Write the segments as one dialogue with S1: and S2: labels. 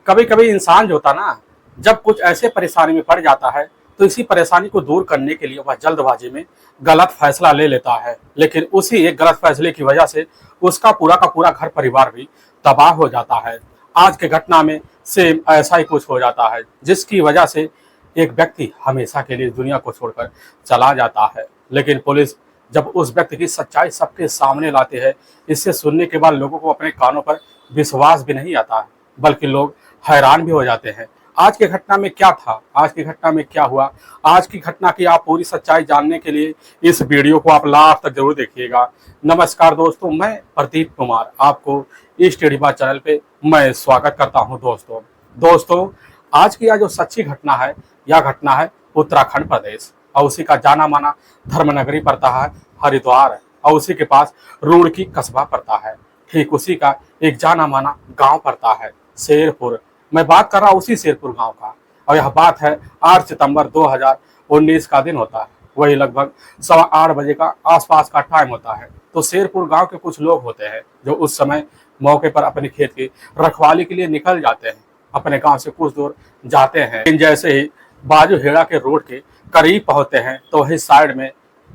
S1: कभी कभी इंसान जो होता ना, जब कुछ ऐसे परेशानी में पड़ जाता है तो इसी परेशानी को दूर करने के लिए वह जल्दबाजी में गलत फैसला ले लेता है, लेकिन उसी एक गलत फैसले की वजह से उसका पूरा का पूरा घर परिवार भी तबाह हो जाता है। आज के घटना में सेम ऐसा ही कुछ हो जाता है, जिसकी वजह से एक व्यक्ति हमेशा के लिए दुनिया को छोड़कर चला जाता है। लेकिन पुलिस जब उस व्यक्ति की सच्चाई सबके सामने लाते हैं, इससे सुनने के बाद लोगों को अपने कानों पर विश्वास भी नहीं आता है, बल्कि लोग हैरान भी हो जाते हैं। आज की घटना में क्या था, आज की घटना में क्या हुआ, आज की घटना की आप पूरी सच्चाई जानने के लिए इस वीडियो को आप लास्ट तक जरूर देखिएगा। नमस्कार दोस्तों, मैं प्रदीप कुमार आपको इस टेढ़ीबा चैनल पे मैं स्वागत करता हूं। दोस्तों आज की यह जो सच्ची घटना है, यह घटना है उत्तराखंड प्रदेश और उसी का जाना माना धर्मनगरी पड़ता है हरिद्वार, और उसी के पास रुड़की कस्बा पड़ता है। ठीक उसी का एक जाना माना गांव पड़ता है शेरपुर। मैं बात कर रहा हूँ उसी शेरपुर गांव का, और यह बात है 8 सितंबर 2019 का दिन होता है। वही लगभग 8:15 बजे का आसपास का टाइम होता है। तो शेरपुर गांव के कुछ लोग होते हैं जो उस समय मौके पर अपने खेत की रखवाली के लिए निकल जाते हैं। अपने गांव से कुछ दूर जाते हैं, लेकिन जैसे ही बाजू हेड़ा के रोड के करीब पहुंचते हैं तो वही साइड में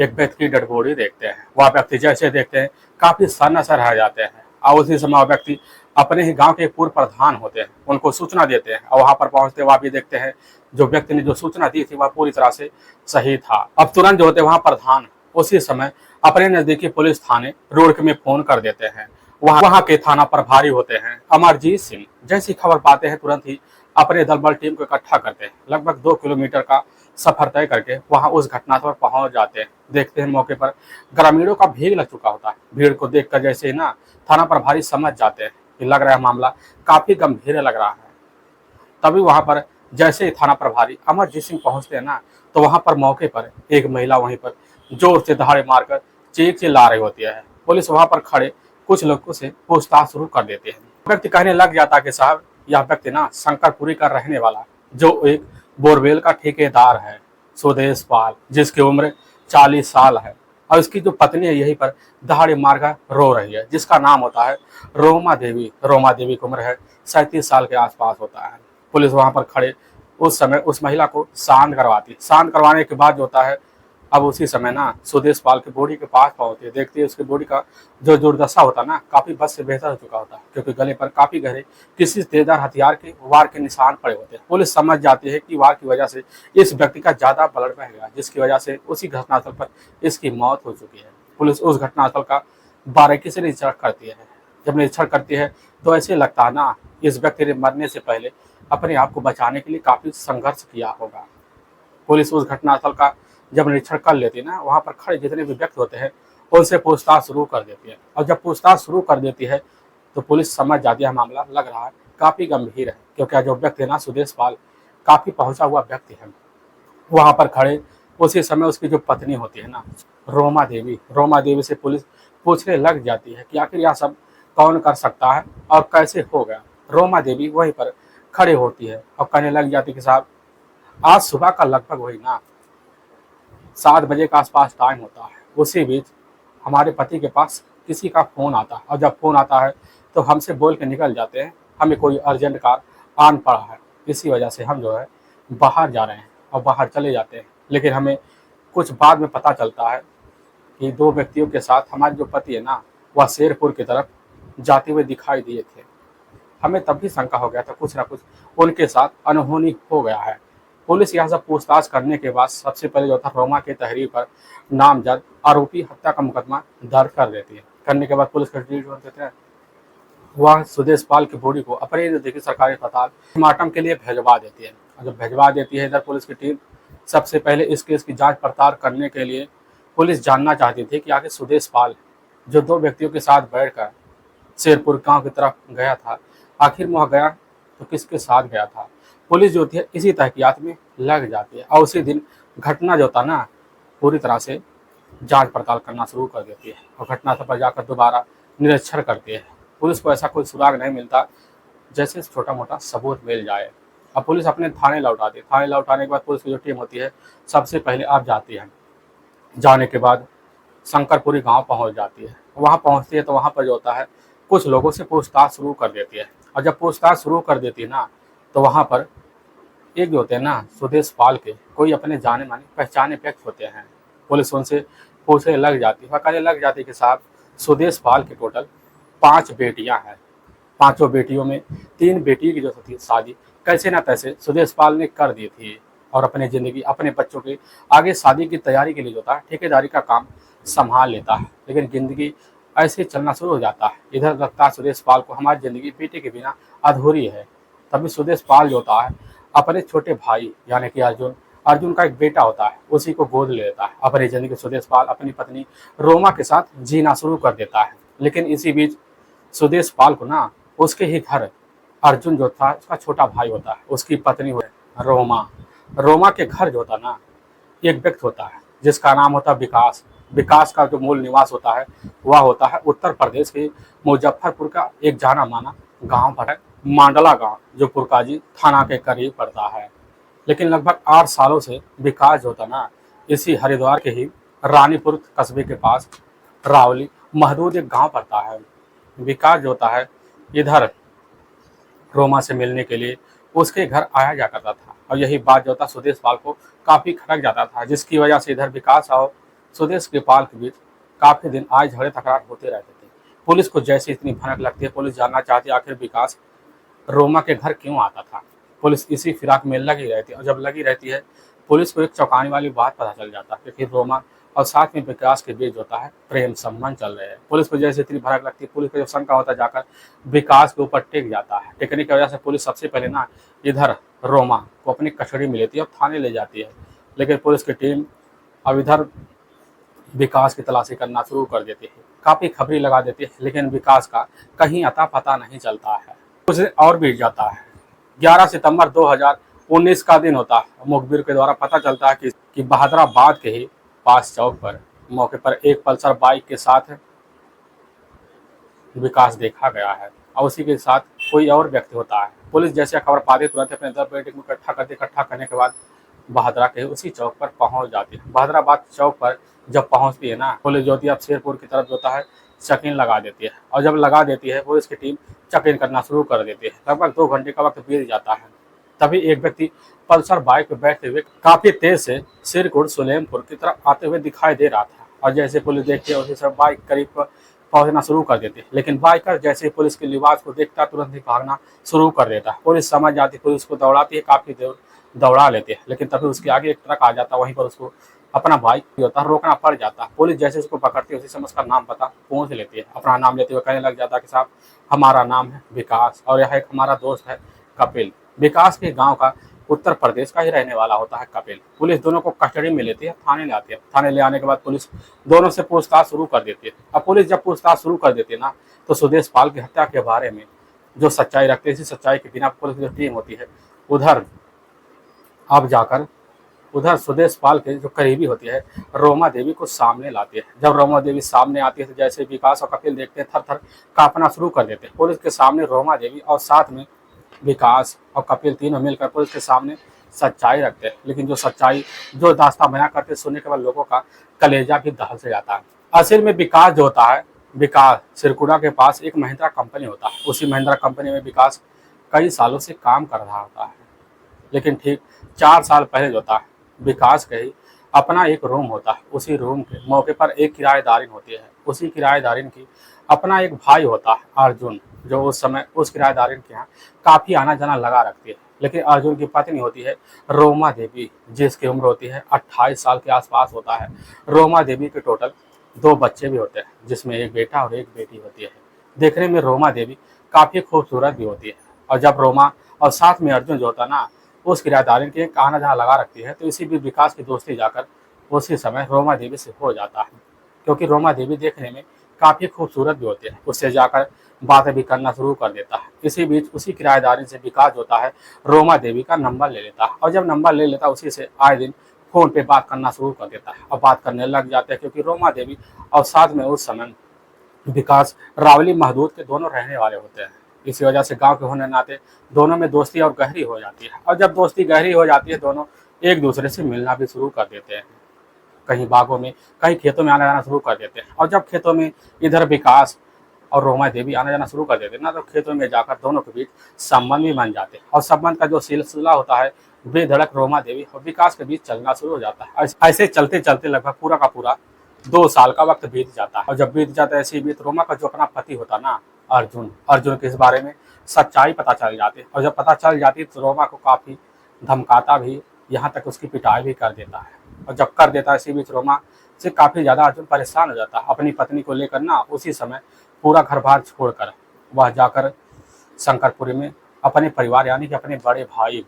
S1: एक व्यक्ति की डेड बॉडी देखते हैं। वह व्यक्ति जैसे देखते हैं काफी सन्न सा रह जाते हैं, और उसी समय वह व्यक्ति अपने ही गांव के पूर्व प्रधान होते हैं, उनको सूचना देते हैं। और वहां पर पहुंचते वह भी देखते हैं जो व्यक्ति ने जो सूचना दी थी वह पूरी तरह से सही था। अब तुरंत जो होते वहां प्रधान उसी समय अपने नजदीकी पुलिस थाने रुड़की में फोन कर देते हैं। वहां के थाना प्रभारी होते हैं अमरजीत सिंह। जैसी खबर पाते हैं तुरंत ही अपने दल बल टीम को इकट्ठा करते हैं। लगभग 2 किलोमीटर का सफर तय करके वहां उस घटनास्थल पर पहुंच जाते हैं। देखते हैं मौके पर ग्रामीणों का भीड़ लग चुका होता है। भीड़ को देखकर जैसे ही ना थाना प्रभारी समझ जाते हैं कि लग रहा है मामला काफी गंभीर लग रहा है। तभी वहां पर जैसे ही थाना प्रभारी अमरजीत सिंह पहुंचते हैं ना, तो वहां पर मौके पर एक महिला वहीं पर जोर से दहाड़े मारकर चीख चिल्ला रही होती है। पुलिस वहां पर खड़े कुछ लोगों से पूछताछ शुरू कर देते हैं। व्यक्ति कहने लग जाता है कि साहब यह व्यक्ति ना शंकरपुरी का रहने वाला, जो एक बोरवेल का ठेकेदार है सुदेश पाल, जिसकी उम्र 40 साल है, और इसकी जो पत्नी है यहीं पर दहाड़े मारकर रो रही है, जिसका नाम होता है रोमा देवी। रोमा देवी की उम्र है 37 साल के आसपास होता है। पुलिस वहां पर खड़े उस समय उस महिला को शांत करवाती। शांत करवाने के बाद जो होता है, अब उसी समय ना सुदेश पाल की बॉडी के पास पहुंचती है। देखती है उसकी बॉडी का जो दुर्दशा होता है ना, काफी बद से बेहतर हो चुका होता है, क्योंकि गले पर काफी गहरे किसी तेजदार हथियार के वार के निशान पड़े होते हैं। पुलिस समझ जाती है कि वार की वजह से इस व्यक्ति का ज्यादा ब्लड बह गया, जिसकी वजह से उसी घटनास्थल पर इसकी मौत हो चुकी है। पुलिस उस घटनास्थल का बारीकी से निरीक्षण करती है। जब निरीक्षण करती है तो ऐसे लगता है ना इस व्यक्ति ने मरने से पहले अपने आप को बचाने के लिए काफी संघर्ष किया होगा। पुलिस उस घटनास्थल का जब निरीक्षण कर लेती है ना, वहां पर खड़े जितने भी व्यक्ति होते हैं उनसे पूछताछ शुरू कर देती है। और जब पूछताछ शुरू कर देती है तो पुलिस समझ जाती है मामला लग रहा है काफी गंभीर है, क्योंकि जो व्यक्ति है ना सुदेश पाल काफी पहुंचा हुआ व्यक्ति है। वहां पर खड़े उसी समय उसकी जो पत्नी होती है ना रोमा देवी से पुलिस पूछने लग जाती है कि आखिर यह सब कौन कर सकता है और कैसे हो गया। रोमा देवी वहीं पर खड़े होती है और कहने लग जाती कि साहब आज सुबह का लगभग वही ना 7 बजे के आसपास टाइम होता है। उसी बीच हमारे पति के पास किसी का फ़ोन आता है, और जब फ़ोन आता है तो हमसे बोल के निकल जाते हैं हमें कोई अर्जेंट कार आन पड़ा है, इसी वजह से हम जो है बाहर जा रहे हैं और बाहर चले जाते हैं। लेकिन हमें कुछ बाद में पता चलता है कि 2 व्यक्तियों के साथ हमारे जो पति है ना वह शेरपुर की तरफ जाते हुए दिखाई दिए थे। हमें तब भी शंका हो गया था कुछ ना कुछ उनके साथ अनहोनी हो गया है। पुलिस यह सब पूछताछ करने के बाद सबसे पहले जो था रोमा के तहरीर पर नामजद आरोपी हत्या का मुकदमा दर्ज कर देती है। करने के बाद पुलिस कस्टडी देते हैं। वह सुदेश पाल की बॉडी को अपने नजदीकी सरकारी अस्पताल पोस्टमार्टम के लिए भेजवा देती है। और जब भेजवा देती है इधर पुलिस की टीम सबसे पहले इस केस की जांच पड़ताल करने के लिए पुलिस जानना चाहती थी कि आखिर सुदेश पाल जो 2 व्यक्तियों के साथ बैठकर शेरपुर गांव की तरफ गया था, आखिर वह गया तो किसके साथ गया था। पुलिस जो होती है इसी तहकीकात में लग जाती है, और उसी दिन घटना जो होता है ना पूरी तरह से जांच पड़ताल करना शुरू कर देती है, और घटनास्थल पर जाकर दोबारा निरीक्षण करती है। पुलिस को ऐसा कोई सुराग नहीं मिलता जैसे छोटा मोटा सबूत मिल जाए। अब पुलिस अपने थाने लौटाती है। थाने लौटाने के बाद पुलिस की जो टीम होती है सबसे पहले आप जाती है। जाने के बाद शंकरपुरी गांव पहुंच जाती है। वहां पहुंचती है तो वहां पर जो होता है कुछ लोगों से पूछताछ शुरू कर देती है। और जब पूछताछ शुरू कर देती है ना, तो वहाँ पर एक जो होते हैं ना सुदेश पाल के कोई अपने जाने माने पहचाने व्यक्ति होते हैं। पुलिस उनसे पूछने लग जाती है, कहने लग जाती है कि साहब सुदेश पाल के टोटल 5 बेटियां हैं। पांचों बेटियों में 3 बेटी की जो थी शादी कैसे ना तैसे सुदेश पाल ने कर दी थी और अपनी जिंदगी अपने बच्चों की आगे शादी की तैयारी के लिए जो था ठेकेदारी का काम संभाल लेता है। लेकिन जिंदगी ऐसे चलना शुरू हो जाता है। इधर लगता है सुदेश पाल को हमारी जिंदगी बेटे के बिना अधूरी है। तभी सुदेश पाल जो होता है अपने छोटे भाई यानी कि अर्जुन का एक बेटा होता है उसी को गोद ले लेता है। अपनी जिंदगी सुदेश पाल अपनी पत्नी रोमा के साथ जीना शुरू कर देता है। लेकिन इसी बीच सुदेश पाल को ना उसके ही घर अर्जुन जो था उसका छोटा भाई होता है उसकी पत्नी हुई रोमा। रोमा के घर जो होता ना एक व्यक्ति होता है जिसका नाम होता है विकास। विकास का जो मूल निवास होता है वह होता है उत्तर प्रदेश के मुजफ्फरपुर का एक जाना माना गांव पर है मांडला गांव, जो पुरकाजी थाना के करीब पड़ता है। लेकिन लगभग 8 सालों से विकास जो होता ना इसी हरिद्वार के ही रानीपुर कस्बे के पास रावली महदूद एक गांव पड़ता है। विकास जो होता है इधर रोमा से मिलने के लिए उसके घर आया जा करता था और यही बात जो था सुदेश पाल को काफी खटक जाता था, जिसकी वजह से इधर विकास और सुदेश के पाल के बीच काफी दिन आज झगड़े तकरार होते रहते थे। पुलिस को जैसे इतनी भनक लगती है, पुलिस जानना चाहती है आखिर विकास रोमा के घर क्यों आता था। पुलिस इसी फिराक में लगी रहती है और जब लगी रहती है पुलिस को एक चौंकाने वाली बात पता चल जाता है कि रोमा और साथ में विकास के बीच होता है प्रेम संबंध चल रहे हैं। पुलिस को जैसे इतनी भड़क लगती है, पुलिस का जो शंका होता है जाकर विकास के ऊपर टेक जाता है। टेकने की वजह से पुलिस सबसे पहले ना इधर रोमा को अपनी कस्टडी में लेती है और थाने ले जाती है। लेकिन पुलिस की टीम अब इधर विकास की तलाशी करना शुरू कर देती है, काफी खबरी लगा देती है, लेकिन विकास का कहीं अता पता नहीं चलता है। कुछ दिन और बीत जाता है। 11 सितंबर 2019 का दिन होता है। मुखबिर के द्वारा पता चलता है कि बहादुराबाद के ही पास चौक पर मौके पर एक पल्सर बाइक के साथ विकास देखा गया है और उसी के साथ कोई और व्यक्ति होता है। पुलिस जैसे खबर पाती तुरंत अपने दल बैठक में इकट्ठा करने के बाद बहादुरा के उसी चौक पर पहुंच जाती है। बहादुराबाद चौक पर जब पहुंचती है ना पुलिस जो होती है अब शेरपुर की तरफ होता है चेकिंग लगा देती है और जब लगा देती है पुलिस की टीम चेकिंग करना शुरू कर देती है। लगभग 2 घंटे का वक्त बीत जाता है। तभी एक व्यक्ति पल्सर बाइक पर बैठते हुए काफी तेज से सिरकुट सुलेमपुर की तरफ आते हुए दिखाई दे रहा था और जैसे पुलिस देखती है उसी समय बाइक करीब पहुंचना शुरू कर देती है। लेकिन बाइकर जैसे पुलिस के लिबास को देखता तुरंत ही भागना शुरू कर देता है। पुलिस समझ जाती है, पुलिस को दौड़ाती है, काफी देर दौड़ा लेते हैं, लेकिन तभी उसके आगे एक ट्रक आ जाता है। वहीं पर उसको अपना बाइक होता है रोकना पड़ जाता है। पुलिस जैसे उसको पकड़ती है उसी समय उसका नाम पता पूछ लेती है। अपना नाम लेते हुए कहने लग जाता है कि साहब हमारा नाम है विकास और यह एक हमारा दोस्त है कपिल। विकास के गांव का उत्तर प्रदेश का ही रहने वाला होता है कपिल। पुलिस दोनों को कस्टडी में लेती है, थाने ले आती है। थाने ले आने के बाद पुलिस दोनों से पूछताछ शुरू कर देती है। अब पुलिस जब पूछताछ शुरू कर देती है ना तो सुदेश पाल की हत्या के बारे में जो सच्चाई रखते हैं, इसी सच्चाई के बिना पुलिस की जो टीम होती है उधर अब जाकर उधर सुदेश पाल के जो करीबी होती है रोमा देवी को सामने लाती है। जब रोमा देवी सामने आती है तो जैसे विकास और कपिल देखते हैं थर थर कांपना शुरू कर देते हैं। पुलिस के सामने रोमा देवी और साथ में विकास और कपिल तीनों मिलकर पुलिस के सामने सच्चाई रखते हैं। लेकिन जो सच्चाई जो दास्तां बयां करते सुनने के बाद लोगों का कलेजा भी दहल से जाता है। असल में विकास जो होता है विकास सिरकुड़ा के पास एक महिंद्रा कंपनी होता है। उसी महिंद्रा कंपनी में विकास कई सालों से काम कर रहा होता है। लेकिन ठीक 4 साल पहले जो था विकास के ही अपना एक रूम होता है। उसी रूम के मौके पर एक किराएदारिन होती है। उसी किराएदारिन की अपना एक भाई होता है अर्जुन, जो उस समय उस किराएदारिन के यहाँ काफ़ी आना जाना लगा रखती है। लेकिन अर्जुन की पत्नी होती है रोमा देवी, जिसकी उम्र होती है 28 साल के आसपास होता है। रोमा देवी के टोटल 2 बच्चे भी होते हैं, जिसमें एक बेटा और एक बेटी होती है। देखने में रोमा देवी काफ़ी खूबसूरत भी होती है। और जब रोमा और साथ में अर्जुन जो होता ना उस किराएदारिन के आना जहाँ लगा रखती है तो इसी भी विकास की दोस्ती जाकर उसी समय रोमा देवी से हो जाता है, क्योंकि रोमा देवी देखने में काफ़ी खूबसूरत भी होती है। उससे जाकर बातें भी करना शुरू कर देता है। इसी बीच उसी किराएदारिन से विकास होता है रोमा देवी का नंबर ले लेता है और जब नंबर ले लेता है उसी से आए दिन फ़ोन पे बात करना शुरू कर देता है और बात करने लग जाते हैं, क्योंकि रोमा देवी और साथ में उस समय विकास रावली महदूद के दोनों रहने वाले होते हैं। इसी वजह से गांव के होने नाते दोनों में दोस्ती और गहरी हो जाती है और जब दोस्ती गहरी हो जाती है दोनों एक दूसरे से मिलना भी शुरू कर देते हैं। कहीं बागों में कहीं खेतों में आना जाना शुरू कर देते हैं और जब खेतों में इधर विकास और रोमा देवी आना जाना शुरू कर देते ना, तो खेतों में जाकर दोनों के बीच संबंध भी बन जाते और संबंध का जो सिलसिला होता है बेधड़क रोमा देवी और विकास के बीच चलना शुरू हो जाता है। ऐसे चलते चलते लगभग पूरा का पूरा 2 साल का वक्त बीत जाता है। और जब बीत जाता है ऐसे ही बीत रोमा का जो अपना पति होता ना अर्जुन, अर्जुन के इस बारे में सच्चाई पता चल जाती है। और जब पता चल जाती है तो रोमा को काफी धमकाता भी, यहाँ तक उसकी पिटाई भी कर देता है। और जब कर देता है इसी बीच रोमा से काफी ज्यादा अर्जुन परेशान हो जाता है अपनी पत्नी को लेकर ना। उसी समय पूरा घर बार छोड़कर वह जाकर शंकरपुरी में अपने परिवार यानी कि अपने बड़े भाई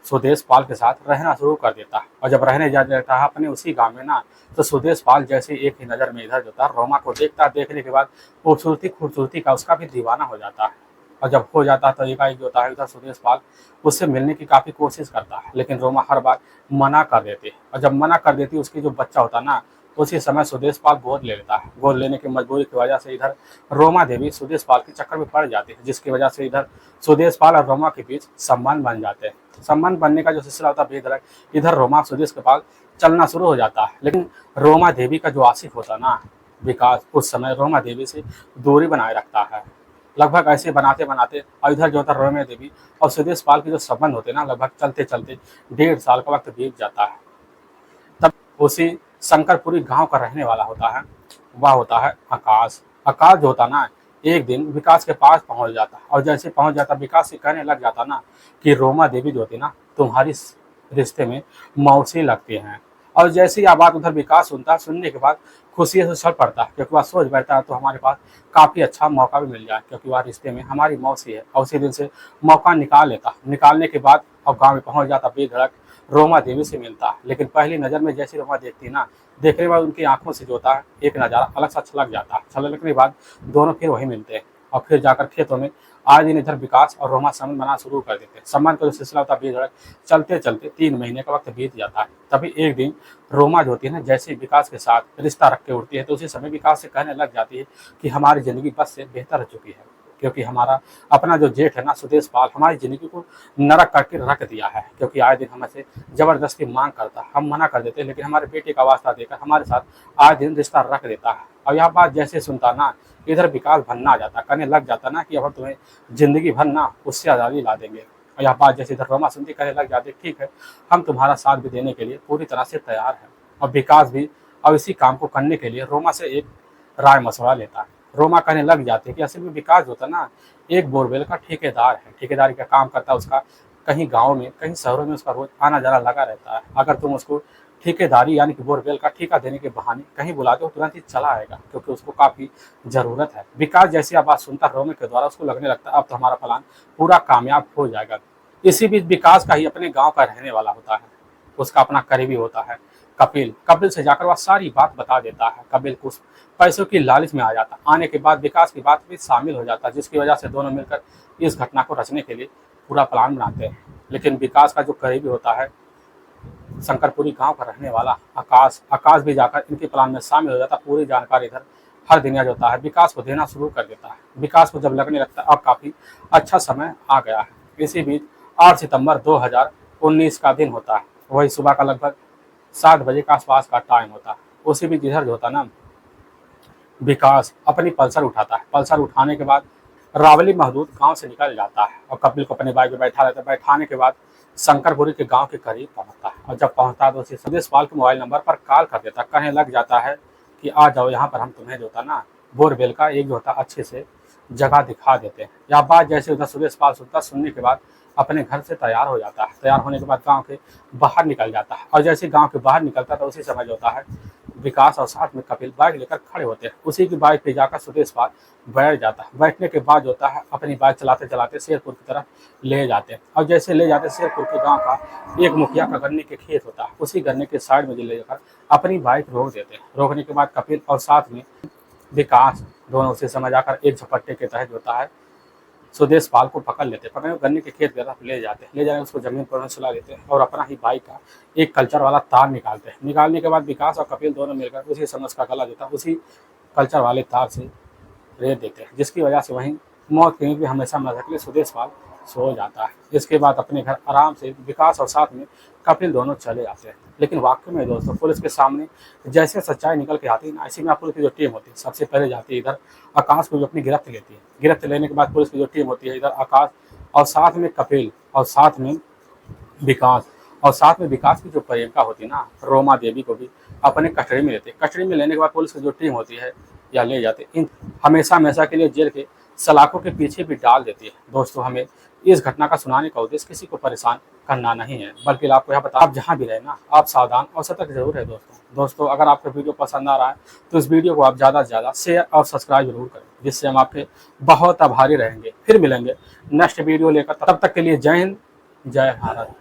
S1: सुदेश पाल के साथ रहना शुरू कर देता है। और जब रहने जा जाता है अपने उसी गांव में ना, तो सुदेश पाल जैसे एक ही नज़र में इधर जोता रोमा को देखता है, देखने के बाद खूबसूरती का उसका भी दीवाना हो जाता है। और जब हो जाता है तो एकाएक जो होता है उधर सुदेश पाल उससे मिलने की काफ़ी कोशिश करता है, लेकिन रोमा हर बार मना कर देती है। और जब मना कर देती है उसकी जो बच्चा होता है ना, उसी समय सुदेश पाल गोद ले लेता है। गोद लेने की मजबूरी की वजह से इधर रोमा देवी सुदेश पाल के चक्कर में पड़ जाती है, जिसकी वजह से इधर सुदेश पाल और रोमा के बीच संबंध बन जाते हैं। संबंध बनने का जो सिलसिला होता है बेधड़क इधर रोमा सुदेश के पास चलना शुरू हो जाता है। लेकिन रोमा देवी का जो आशिक होता ना विकास, उस समय रोमा देवी से दूरी बनाए रखता है। लगभग ऐसे बनाते बनाते और इधर जो होता है रोमा देवी और सुदेश पाल के जो संबंध होते ना, लगभग चलते चलते 1.5 साल का वक्त बीत जाता है। तब उसी शंकरपुरी गांव का रहने वाला होता है, वह होता है आकाश। आकाश जो होता ना एक दिन विकास के पास पहुंच जाता है। और जैसे पहुंच जाता विकास से कहने लग जाता ना कि रोमा देवी जो होती ना तुम्हारी रिश्ते में मौसी लगती हैं। और जैसे ही यह बात उधर विकास सुनता है, सुनने के बाद खुशी से छल पड़ता है, क्योंकि वह सोच बैठता है तो हमारे पास काफ़ी अच्छा मौका भी मिल जाए, क्योंकि वह रिश्ते में हमारी मौसी है। और उसी दिन से मौका निकाल लेता, निकालने के बाद अब गाँव में पहुँच जाता बेधड़क रोमा देवी से मिलता है। लेकिन पहली नज़र में जैसी रोमा देखती ना, देखने के बाद उनकी आंखों से जो होता है एक नज़ारा अलग सा छलक जाता है। छलकने के बाद दोनों फिर वही मिलते हैं और फिर जाकर खेतों में आज दिन इधर विकास और रोमा संबंध बनाना शुरू कर देते हैं। संबंध का जो सिलसिला होता है बेधड़क चलते चलते 3 महीने का वक्त बीत जाता है। तभी एक दिन रोमा जो होती है ना जैसे विकास के साथ रिश्ता रख के उठती है, तो उसी समय विकास से कहने लग जाती है कि हमारी ज़िंदगी बस से बेहतर हो चुकी है, क्योंकि हमारा अपना जो जेठ है ना सुदेश पाल हमारी ज़िंदगी को नरक करके रख दिया है। क्योंकि आए दिन हमसे ज़बरदस्ती मांग करता है, हम मना कर देते हैं, लेकिन हमारे बेटे का वास्ता देकर हमारे साथ आए दिन रिश्ता रख देता है। और यह बात जैसे सुनता ना इधर विकास भन्ना आ जाता, कहने लग जाता ना कि अब तुम्हें ज़िंदगी भर ना उससे आज़ादी ला देंगे। और यह बात जैसे इधर रोमा सुनती कहने लग जाते ठीक है, हम तुम्हारा साथ भी देने के लिए पूरी तरह से तैयार हैं। और विकास भी अब इसी काम को करने के लिए रोमा से एक राय मशवरा लेता है। रोमा कहने लग जाते हैं कि असल में विकास होता ना एक बोरवेल का ठेकेदार है, ठेकेदारी का काम करता है। उसका कहीं गांव में कहीं शहरों में उसका रोज आना जाना लगा रहता है। अगर तुम उसको ठेकेदारी यानी कि बोरवेल का ठेका देने के बहाने कहीं बुलाते हो तुरंत ही चला आएगा, क्योंकि उसको काफ़ी ज़रूरत है। विकास जैसी अब बात सुनता रोमे के द्वारा उसको लगने लगता है अब तो हमारा प्लान पूरा कामयाब हो जाएगा। इसी बीच विकास का ही अपने गाँव का रहने वाला होता है, उसका अपना करीबी होता है कपिल। कपिल से जाकर वह सारी बात बता देता है। कपिल कुछ पैसों की लालच में आ जाता, आने के बाद विकास की बात में शामिल हो जाता, जिसकी वजह से दोनों मिलकर इस घटना को रचने के लिए पूरा प्लान बनाते हैं। लेकिन विकास का जो करीबी होता है शंकरपुरी गांव का रहने वाला आकाश, आकाश भी जाकर इनके प्लान में शामिल हो जाता। पूरी जानकारी इधर हर दिन जो होता है विकास को देना शुरू कर देता है। विकास को जब लगने लगता है अब काफ़ी अच्छा समय आ गया है। इसी बीच 8 सितंबर 2019 का दिन होता है, वही सुबह का लगभग 7 बजे के आसपास का टाइम होता है। उसी बीच इधर जो होता ना विकास अपनी पल्सर उठाता है। पल्सर उठाने के बाद रावली महदूद गांव से निकल जाता है और कपिल को अपने बाइक में बैठा रहता है। बैठाने के बाद शंकरपुरी के गांव के करीब पहुंचता है और जब पहुंचता है तो उसे सुदेश पाल के मोबाइल नंबर पर कॉल कर देता, कहने लग जाता है कि आ जाओ यहाँ पर, हम तुम्हें जो होता ना बोरवेल का एक जो होता अच्छे से जगह दिखा देते हैं। यह बात जैसे उधर सुदेश पाल सुनता, सुनने के बाद अपने घर से तैयार हो जाता है। तैयार होने के बाद गांव के बाहर निकल जाता है और जैसे गांव के बाहर निकलता है तो उसी समय जो होता है विकास और साथ में कपिल बाइक लेकर खड़े होते हैं। उसी की बाइक पे जाकर सुदेश पाल बैठ जाता है। बैठने के बाद जो होता है अपनी बाइक चलाते चलाते शेरपुर की तरफ ले जाते हैं और जैसे ले जाते शेरपुर के गांव का एक मुखिया का गन्ने के खेत होता है, उसी गन्ने के साइड में ले जाकर अपनी बाइक रोक देते हैं। रोकने के बाद कपिल और साथ में विकास दोनों उसी समय जाकर एक झपट्टे के तहत होता है सुदेश पाल को पकड़ लेते, पकड़े गन्ने के खेत की तरफ ले जाते, ले जाने उसको जमीन पर सुला देते हैं और अपना ही बाइक का एक कल्चर वाला तार निकालते हैं। निकालने के बाद विकास और कपिल दोनों मिलकर उसी समय उसका गला देता है उसी कल्चर वाले तार से रेत देते हैं, जिसकी वजह से वहीं मौत कहीं भी हमेशा न सकले सुदेश पाल सो जाता है। इसके बाद अपने घर आराम से विकास और साथ में कपिल दोनों चले जाते हैं। लेकिन वाकई में दोस्तों पुलिस के सामने जैसे सच्चाई निकल के आती है ना, ऐसे में पुलिस की जो टीम होती है सबसे पहले जाती है इधर आकाश को जो अपनी गिरफ्त लेती है। गिरफ्त लेने के बाद पुलिस की जो टीम होती है इधर आकाश और साथ में कपिल और साथ में विकास और साथ में विकास की जो प्रियंका होती है ना, रोमा देवी को भी अपने कस्टडी में लेते हैं। कस्टडी में लेने के बाद पुलिस की जो टीम होती है या ले जाते इन हमेशा हमेशा के लिए जेल के सलाखों के पीछे भी डाल देती है। दोस्तों हमें इस घटना का सुनाने का उद्देश्य किसी को परेशान करना नहीं है, बल्कि आपको यह बता आप जहाँ भी रहे ना आप सावधान और सतर्क जरूर है दोस्तों अगर आपको वीडियो पसंद आ रहा है तो इस वीडियो को आप ज़्यादा से ज़्यादा शेयर और सब्सक्राइब जरूर करें, जिससे हम आपके बहुत आभारी रहेंगे। फिर मिलेंगे नेक्स्ट वीडियो लेकर, तब तक के लिए जय हिंद जय भारत।